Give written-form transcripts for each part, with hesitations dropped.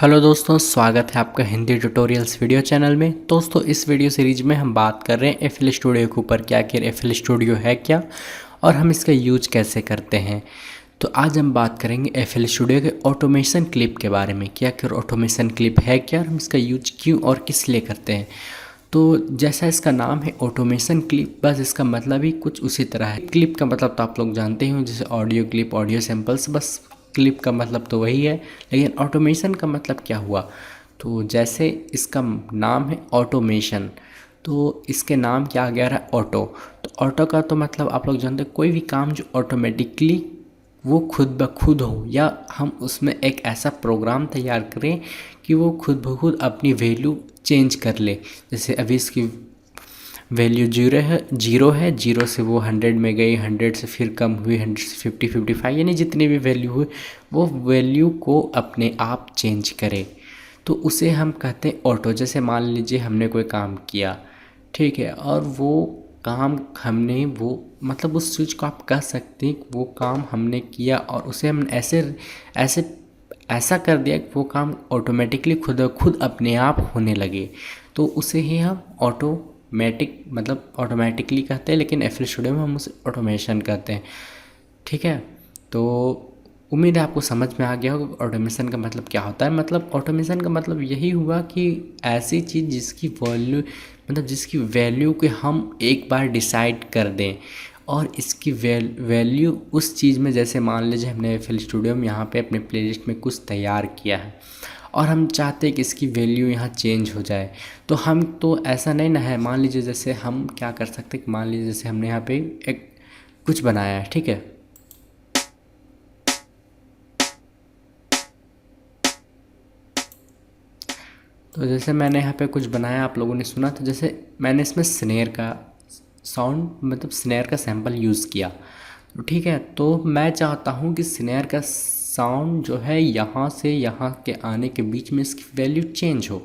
Hello दोस्तों, स्वागत है आपका हिंदी ट्यूटोरियल्स वीडियो चैनल में। दोस्तों, इस वीडियो सीरीज में हम बात कर रहे हैं एफएल स्टूडियो के ऊपर। क्या आखिर एफएल स्टूडियो है क्या और हम इसका यूज कैसे करते हैं। तो आज हम बात करेंगे एफएल स्टूडियो के ऑटोमेशन क्लिप के बारे में। क्या आखिर ऑटोमेशन क्लिप है क्या और हम इसका यूज क्यों और किस लिए करते हैं। तो जैसा इसका नाम है ऑटोमेशन क्लिप, बस इसका मतलब ही कुछ उसी तरह है। क्लिप का मतलब तो आप लोग जानते ही हो, जैसे ऑडियो क्लिप, ऑडियो सैंपल्स, बस क्लिप का मतलब तो वही है। लेकिन ऑटोमेशन का मतलब क्या हुआ, तो जैसे इसका नाम है ऑटोमेशन, तो इसके नाम क्या आ गया है ऑटो। तो ऑटो का तो मतलब आप लोग जानते हैं, कोई भी काम जो ऑटोमेटिकली वो खुद ब खुद हो, या हम उसमें एक ऐसा प्रोग्राम तैयार करें कि वो खुद ब खुद अपनी वैल्यू चेंज कर ले। जैसे अभी इसकी वैल्यू जीरो से वो 100 में गई, 100 से फिर कम हुई, 100 से 50, 55, यानी जितनी भी वैल्यू हुई वो वैल्यू को अपने आप चेंज करे। तो उसे हम कहते हैं ऑटो। जैसे मान लीजिए हमने कोई काम किया, ठीक है, और वो काम हमने वो मतलब उस चीज़ को आप कह सकते हैं वो काम हमने किया और उसे हम ऐसे ऐसे ऐसा कर दिया कि वो काम ऑटोमेटिकली खुद ब खुद अपने आप होने लगे। तो उसे ही हम ऑटोमेटिक मतलब ऑटोमेटिकली कहते हैं, लेकिन एफएल स्टूडियो में हम उसे ऑटोमेशन कहते हैं। ठीक है, तो उम्मीद है आपको समझ में आ गया होगा ऑटोमेशन का मतलब क्या होता है। मतलब ऑटोमेशन का मतलब यही हुआ कि ऐसी चीज़ जिसकी वैल्यू मतलब जिसकी वैल्यू को हम एक बार डिसाइड कर दें और इसकी वैल्यू उस चीज़ में, जैसे मान लीजिए हमने एफएल स्टूडियो में यहाँ पे अपने प्लेलिस्ट में कुछ तैयार किया है और हम चाहते हैं कि इसकी वैल्यू यहाँ चेंज हो जाए। तो हम तो ऐसा नहीं ना है, मान लीजिए जैसे हम क्या कर सकते हैं कि मान लीजिए जैसे हमने यहाँ पे एक कुछ बनाया है, ठीक है। तो जैसे मैंने यहाँ पे कुछ बनाया, आप लोगों ने सुना, तो जैसे मैंने इसमें स्नेयर का साउंड मतलब स्नेयर का सैंपल यूज़ किया, तो ठीक है। तो मैं चाहता हूँ कि स्नेयर का साउंड जो है यहाँ से यहाँ के आने के बीच में इसकी वैल्यू चेंज हो।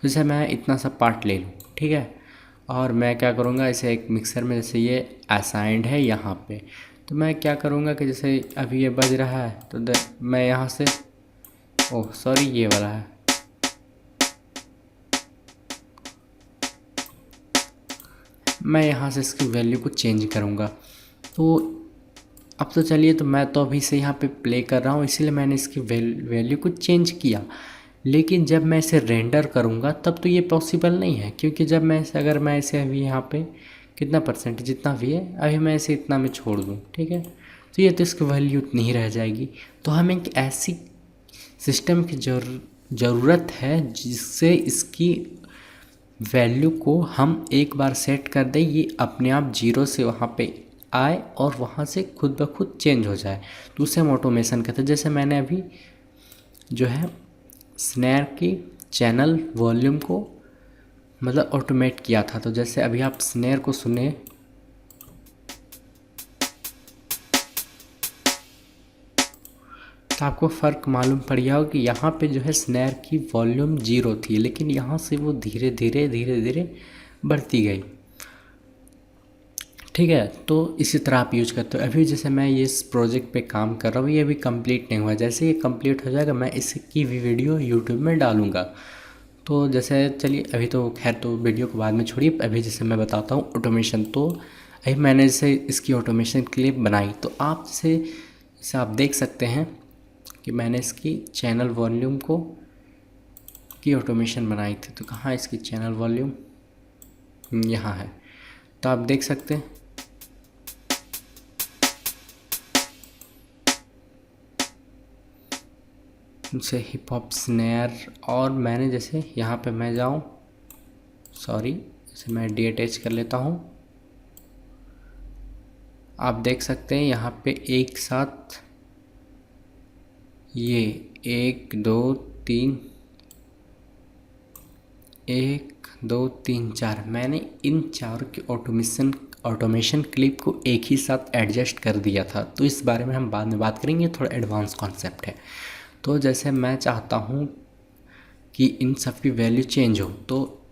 जैसे मैं इतना सा पार्ट ले लूँ, ठीक है, और मैं क्या करूँगा, इसे एक मिक्सर में, जैसे ये असाइंड है यहाँ पे, तो मैं क्या करूँगा कि जैसे अभी ये बज रहा है तो मैं यहाँ से, ओह सॉरी ये वाला है, मैं यहाँ से इसकी वैल्यू को चेंज करूँगा। तो अब तो चलिए, तो मैं तो अभी से यहाँ पे प्ले कर रहा हूँ, इसीलिए मैंने इसकी वैल्यू को चेंज किया। लेकिन जब मैं इसे रेंडर करूँगा तब तो ये पॉसिबल नहीं है, क्योंकि जब मैं इसे अगर मैं इसे अभी यहाँ पे कितना परसेंट जितना भी है अभी मैं इसे इतना में छोड़ दूँ, ठीक है, तो ये तो इसकी वैल्यू उतनी ही रह जाएगी। तो हमें एक ऐसी सिस्टम की ज़रूरत है जिससे इसकी वैल्यू को हम एक बार सेट कर दें, ये अपने आप जीरो से वहाँ पे आए और वहाँ से खुद ब खुद चेंज हो जाए। तो उसे हम ऑटोमेशन कहते हैं। जैसे मैंने अभी जो है स्नेयर की चैनल वॉल्यूम को मतलब ऑटोमेट किया था, तो जैसे अभी आप स्नेयर को सुने, तो आपको फ़र्क मालूम पड़ गया हो कि यहाँ पे जो है स्नेयर की वॉल्यूम जीरो थी, लेकिन यहाँ से वो धीरे धीरे बढ़ती गई। ठीक है, तो इसी तरह आप यूज करते हो। अभी जैसे मैं ये इस प्रोजेक्ट पे काम कर रहा हूँ, ये अभी कंप्लीट नहीं हुआ। जैसे ये कंप्लीट हो जाएगा मैं इसकी भी वीडियो यूट्यूब में डालूँगा। तो जैसे चलिए, अभी तो खैर तो वीडियो को बाद में छोड़िए, अभी जैसे मैं बताता हूँ ऑटोमेशन। तो अभी मैंने जैसे इसकी ऑटोमेशन क्लिप बनाई, तो आप जैसे आप देख सकते हैं कि मैंने इसकी चैनल वॉल्यूम को की ऑटोमेशन बनाई थी। तो कहाँ इसकी चैनल वॉल्यूम, यहाँ है, तो आप देख सकते हैं जैसे हिप हॉप स्नेयर। और मैंने जैसे यहाँ पे मैं जाऊँ, सॉरी, जैसे मैं डीअटैच कर लेता हूँ, आप देख सकते हैं यहाँ पे एक साथ ये 1 2 3 1 2 3 4, मैंने इन चारों की ऑटोमेशन क्लिप को एक ही साथ एडजस्ट कर दिया था। तो इस बारे में हम बाद में बात करेंगे, थोड़ा एडवांस कॉन्सेप्ट है। तो जैसे मैं चाहता हूँ कि इन सब की वैल्यू चेंज हो, तो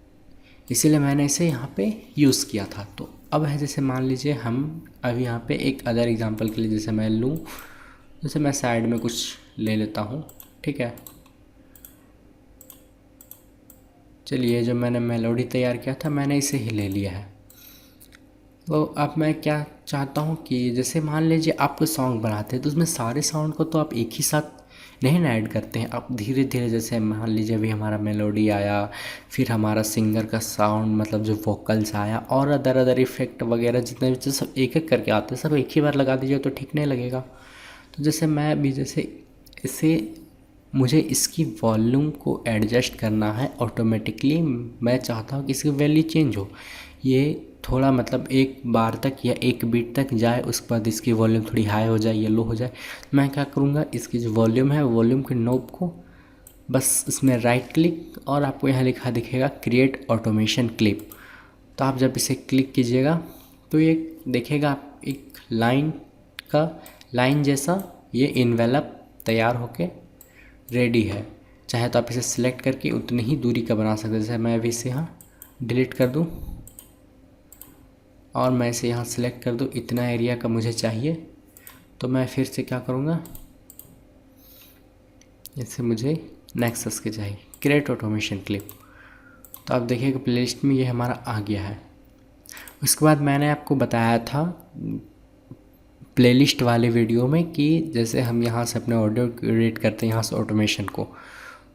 इसीलिए मैंने इसे यहाँ पे यूज़ किया था। तो अब है जैसे मान लीजिए हम अभी यहाँ पे एक अदर एग्जांपल के लिए जैसे मैं लूँ, जैसे मैं साइड में कुछ ले लेता हूँ, ठीक है, चलिए, जो मैंने मेलोडी तैयार किया था मैंने इसे ही ले लिया है। तो अब मैं क्या चाहता हूँ कि जैसे मान लीजिए आप कोई सॉन्ग बनाते हैं तो उसमें सारे साउंड को तो आप एक ही साथ नहीं ना ऐड करते हैं। आप धीरे धीरे, जैसे मान लीजिए अभी हमारा मेलोडी आया, फिर हमारा सिंगर का साउंड मतलब जो वोकल्स आया, और अदर अदर इफेक्ट वगैरह जितने भी सब एक एक करके आते हैं, सब एक ही बार लगा दीजिए तो ठीक नहीं लगेगा। तो जैसे मैं भी जैसे इसे, मुझे इसकी वॉल्यूम को एडजस्ट करना है ऑटोमेटिकली। मैं चाहता हूँ कि इसकी वैल्यू चेंज हो, ये थोड़ा मतलब एक बार तक या एक बीट तक जाए, उसके बाद इसकी वॉल्यूम थोड़ी हाई हो जाए या लो हो जाए। मैं क्या करूँगा, इसकी जो वॉल्यूम है, वॉल्यूम के नोब को बस इसमें राइट क्लिक, और आपको यहाँ लिखा दिखेगा क्रिएट ऑटोमेशन क्लिप। तो आप जब इसे क्लिक कीजिएगा तो ये देखेगा आप एक लाइन जैसा ये इन्वेलप तैयार होके रेडी है। चाहे तो आप इसे सिलेक्ट करके उतनी ही दूरी का बना सकते हैं। जैसे मैं अभी इसे यहाँ डिलीट कर दूँ और मैं इसे यहाँ सिलेक्ट कर दूँ, इतना एरिया का मुझे चाहिए। तो मैं फिर से क्या करूँगा, इससे मुझे नेक्सस के चाहिए क्रिएट ऑटोमेशन क्लिप। तो आप देखिएगा प्लेलिस्ट में ये हमारा आ गया है। उसके बाद मैंने आपको बताया था प्लेलिस्ट वाले वीडियो में कि जैसे हम यहाँ से अपने ऑडियो क्रिएट करते हैं यहाँ से ऑटोमेशन को।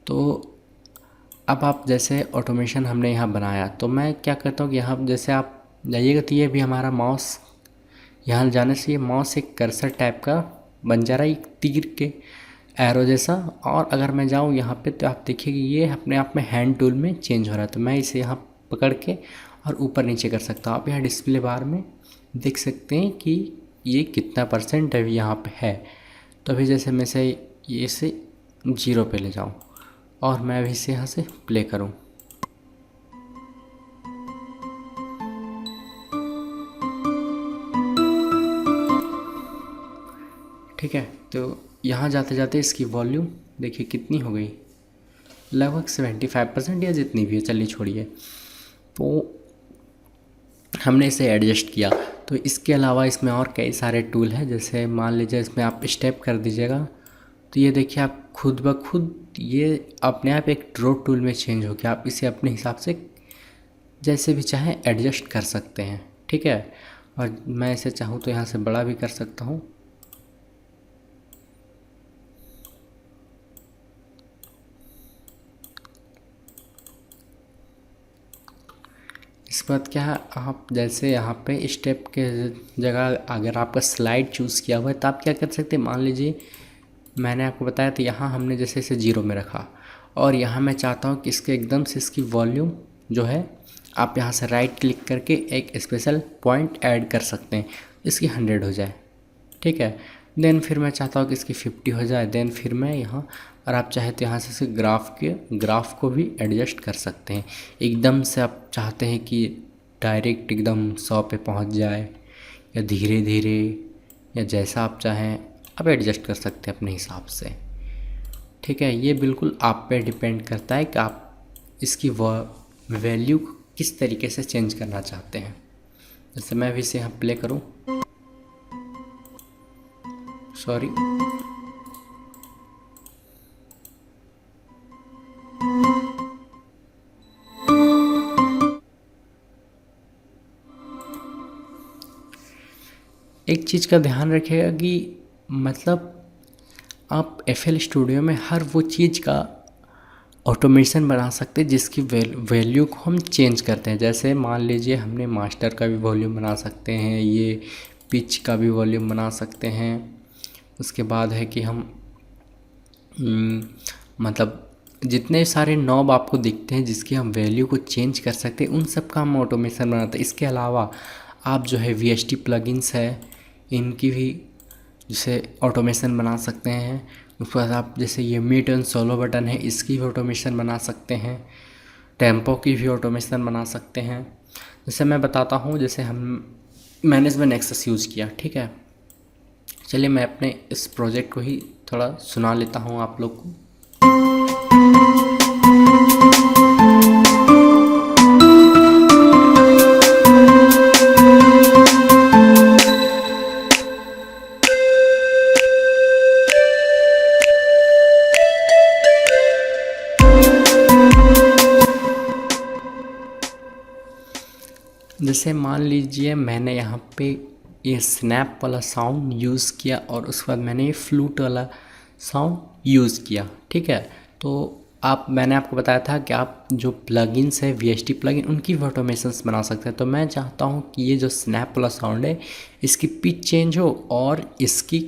तो अब आप जैसे ऑटोमेशन हमने यहाँ बनाया, तो मैं क्या करता हूँ कि यहाँ जैसे आप जाइएगा तो ये भी हमारा माउस, यहाँ जाने से ये माउस एक कर्सर टाइप का बन जा रहा है, एक तीर के एरो जैसा। और अगर मैं जाऊँ यहाँ पे तो आप देखिए कि ये अपने आप में हैंड टूल में चेंज हो रहा है। तो मैं इसे यहाँ पकड़ के और ऊपर नीचे कर सकता हूँ। आप यहाँ डिस्प्ले बार में देख सकते हैं कि ये कितना % अभी यहाँ पे है। तो अभी जैसे मैं से ये से 0 पे ले जाऊँ और मैं अभी इसे यहाँ से प्ले करूँ, ठीक है। तो यहाँ जाते जाते इसकी वॉल्यूम देखिए कितनी हो गई, लगभग 75% या जितनी भी है, चलिए छोड़िए। तो हमने इसे एडजस्ट किया। तो इसके अलावा इसमें और कई सारे टूल हैं। जैसे मान लीजिए इसमें आप स्टेप कर दीजिएगा तो ये देखिए आप खुद ब खुद ये अपने आप एक ड्रॉ टूल में चेंज हो गया। आप इसे अपने हिसाब से जैसे भी चाहें एडजस्ट कर सकते हैं, ठीक है। और मैं इसे चाहूँ तो यहाँ से बड़ा भी कर सकता हूँ। इस बात क्या है, आप जैसे यहाँ पे स्टेप के जगह अगर आपका स्लाइड चूज़ किया हुआ है तो आप क्या कर सकते हैं, मान लीजिए मैंने आपको बताया तो यहाँ हमने जैसे इसे 0 में रखा और यहाँ मैं चाहता हूँ कि इसके एकदम से इसकी वॉल्यूम जो है, आप यहाँ से राइट क्लिक करके एक स्पेशल पॉइंट ऐड कर सकते हैं, इसकी 100 हो जाए, ठीक है। देन फिर मैं चाहता हूँ कि इसकी 50 हो जाए। देन फिर मैं यहाँ, और आप चाहे तो यहाँ से इसे ग्राफ को भी एडजस्ट कर सकते हैं। एकदम से आप चाहते हैं कि डायरेक्ट एकदम 100 पे पहुँच जाए या धीरे धीरे, या जैसा आप चाहें आप एडजस्ट कर सकते हैं अपने हिसाब से, ठीक है। ये बिल्कुल आप पे डिपेंड करता है कि आप इसकी वैल्यू किस तरीके से चेंज करना चाहते हैं। जैसे मैं भी इसे यहाँ प्ले करूँ, सॉरी, एक चीज़ का ध्यान रखिएगा कि मतलब आप FL स्टूडियो में हर वो चीज़ का ऑटोमेशन बना सकते हैं जिसकी वैल्यू को हम चेंज करते हैं। जैसे मान लीजिए हमने मास्टर का भी वॉल्यूम बना सकते हैं, ये पिच का भी वॉल्यूम बना सकते हैं। उसके बाद है कि हम मतलब जितने सारे नॉब आपको दिखते हैं जिसकी हम वैल्यू को चेंज कर सकते हैं, उन सब का हम ऑटोमेशन बनाते हैं। इसके अलावा आप जो है VST प्लगइन्स है, इनकी भी जैसे ऑटोमेशन बना सकते हैं। उसके बाद आप जैसे ये म्यूट एंड सोलो बटन है, इसकी भी ऑटोमेशन बना सकते हैं। टेम्पो की भी ऑटोमेशन बना सकते हैं। जैसे मैं बताता हूँ, जैसे मैंने इसमें नेक्सस यूज़ किया, ठीक है। चलिए मैं अपने इस प्रोजेक्ट को ही थोड़ा सुना लेता हूँ आप लोग को। जैसे मान लीजिए मैंने यहाँ पे ये स्नैप वाला साउंड यूज़ किया और उसके बाद मैंने ये फ्लूट वाला साउंड यूज़ किया, ठीक है। तो मैंने आपको बताया था कि आप जो प्लगइन्स है VST प्लगइन उनकी भी ऑटोमेशंस बना सकते हैं। तो मैं चाहता हूँ कि ये जो स्नैप वाला साउंड है इसकी पिच चेंज हो और इसकी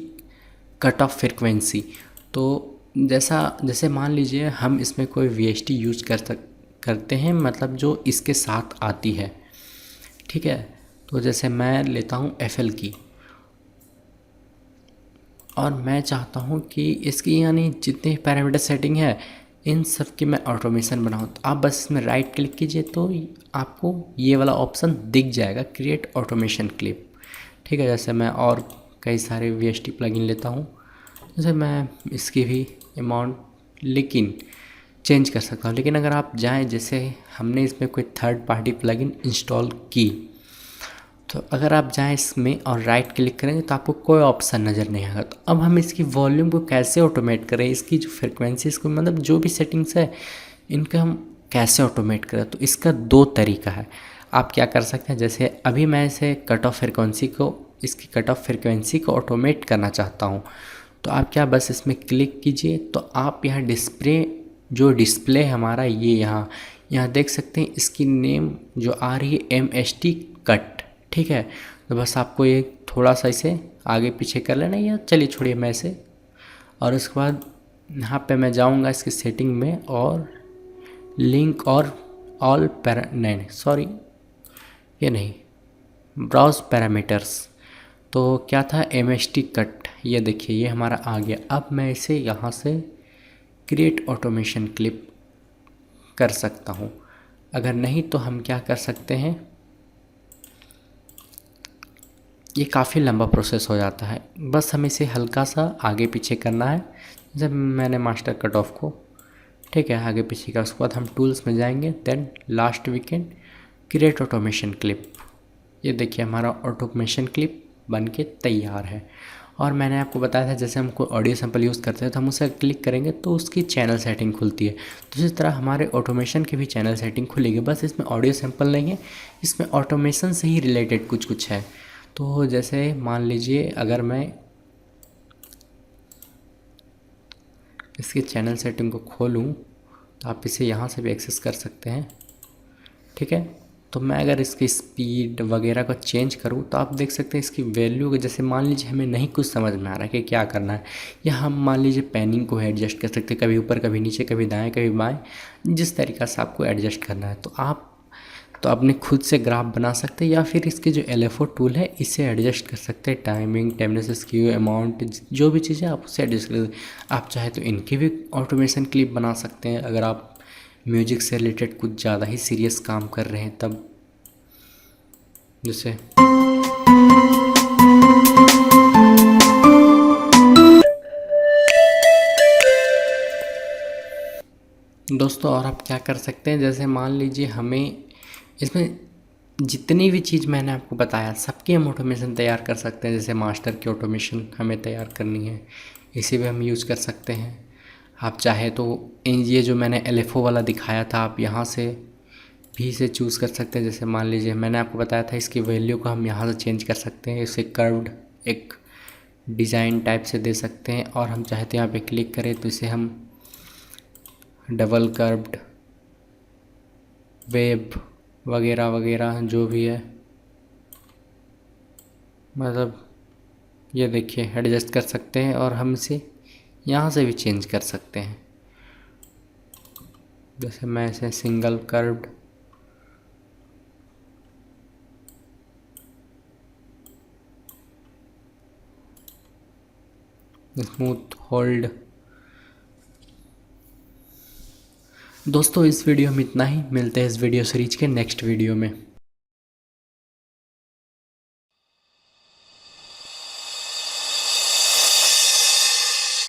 कट ऑफ फ्रिक्वेंसी। तो जैसे मान लीजिए हम इसमें कोई VST यूज करते हैं, मतलब जो इसके साथ आती है, ठीक है। तो जैसे मैं लेता हूँ FL की और मैं चाहता हूँ कि इसकी यानी जितने पैरामीटर सेटिंग है इन सब की मैं ऑटोमेशन बनाऊँ। तो आप बस इसमें राइट क्लिक कीजिए तो आपको ये वाला ऑप्शन दिख जाएगा, क्रिएट ऑटोमेशन क्लिप, ठीक है। जैसे मैं और कई सारे VST प्लगइन लेता हूँ, जैसे मैं इसकी भी अमाउंट लेकिन चेंज कर सकता हूँ। लेकिन अगर आप जाएँ, जैसे हमने इसमें कोई थर्ड पार्टी प्लगइन इंस्टॉल की, तो अगर आप जाएँ इसमें और राइट क्लिक करेंगे तो आपको कोई ऑप्शन नज़र नहीं आएगा। तो अब हम इसकी वॉल्यूम को कैसे ऑटोमेट करें, इसकी जो फ्रिक्वेंसी, इसको मतलब जो भी सेटिंग्स है इनका हम कैसे ऑटोमेट करें। तो इसका दो तरीका है। आप क्या कर सकते हैं, जैसे अभी मैं इसे इसकी कट ऑफ फ्रिक्वेंसी को ऑटोमेट करना चाहता हूँ। तो आप क्या बस इसमें क्लिक कीजिए तो आप यहाँ डिस्प्ले हमारा ये यहाँ देख सकते हैं। इसकी नेम जो आ रही है MST कट, ठीक है। तो बस आपको ये थोड़ा सा इसे आगे पीछे कर लेना, या चलिए छोड़िए मैं इसे, और उसके बाद यहाँ पे मैं जाऊँगा इसकी सेटिंग में और लिंक और ऑल नहीं सॉरी ये नहीं, ब्राउज पैरामीटर्स। तो क्या था, MST कट, ये देखिए ये हमारा आ गया। अब मैं इसे यहाँ से क्रिएट ऑटोमेशन क्लिप कर सकता हूँ। अगर नहीं तो हम क्या कर सकते हैं, ये काफ़ी लंबा प्रोसेस हो जाता है, बस हमें इसे हल्का सा आगे पीछे करना है। जब मैंने मास्टर कट ऑफ को, ठीक है, आगे पीछे का, उसके बाद हम टूल्स में जाएंगे, then last weekend create automation clip. ये देखिए हमारा ऑटोमेशन क्लिप बन के तैयार है। और मैंने आपको बताया था जैसे हम कोई ऑडियो सैंपल यूज़ करते हैं तो हम उसे क्लिक करेंगे तो उसकी चैनल सेटिंग खुलती है। तो इसी तरह हमारे ऑटोमेशन की भी चैनल सेटिंग खुलेगी, बस इसमें ऑडियो सैंपल नहीं है, इसमें ऑटोमेशन से ही रिलेटेड कुछ है। तो जैसे मान लीजिए अगर मैं इसकी चैनल सेटिंग को खोलूँ तो आप इसे यहाँ से भी एक्सेस कर सकते हैं, ठीक है। तो मैं अगर इसकी स्पीड वगैरह को चेंज करूँ तो आप देख सकते हैं इसकी वैल्यू को, जैसे मान लीजिए हमें नहीं कुछ समझ में आ रहा है कि क्या करना है, या हम मान लीजिए पैनिंग को एडजस्ट कर सकते हैं, कभी ऊपर कभी नीचे, कभी दाएं कभी बाएं, जिस तरीक़ा से आपको एडजस्ट करना है। तो आप अपने खुद से ग्राफ बना सकते हैं, या फिर इसके जो LFO टूल है इसे एडजस्ट कर सकते हैं। टाइमिंग, टाइमनेस, स्क्यू, अमाउंट, जो भी चीज़ें आप उससे एडजस्ट कर। आप चाहे तो इनकी भी ऑटोमेशन क्लिप बना सकते हैं अगर आप म्यूजिक से रिलेटेड कुछ ज़्यादा ही सीरियस काम कर रहे हैं तब। जैसे दोस्तों, और आप क्या कर सकते हैं, जैसे मान लीजिए हमें इसमें जितनी भी चीज़ मैंने आपको बताया सबकी हम ऑटोमेशन तैयार कर सकते हैं। जैसे मास्टर की ऑटोमेशन हमें तैयार करनी है, इसे भी हम यूज़ कर सकते हैं। आप चाहे तो ये जो मैंने LFO वाला दिखाया था आप यहाँ से भी इसे चूज़ कर सकते हैं। जैसे मान लीजिए मैंने आपको बताया था इसकी वैल्यू को हम यहाँ से चेंज कर सकते हैं, इसे कर्व्ड एक डिज़ाइन टाइप से दे सकते हैं, और हम चाहते हैं यहाँ पे क्लिक करें तो इसे हम डबल कर्व्ड, वेब वगैरह वगैरह जो भी है, मतलब ये देखिए एडजस्ट कर सकते हैं, और हम इसे यहाँ से भी चेंज कर सकते हैं। जैसे मैं इसे सिंगल कर्व्ड, स्मूथ होल्ड। दोस्तों इस वीडियो में इतना ही, मिलते हैं इस वीडियो सीरीज के नेक्स्ट वीडियो में।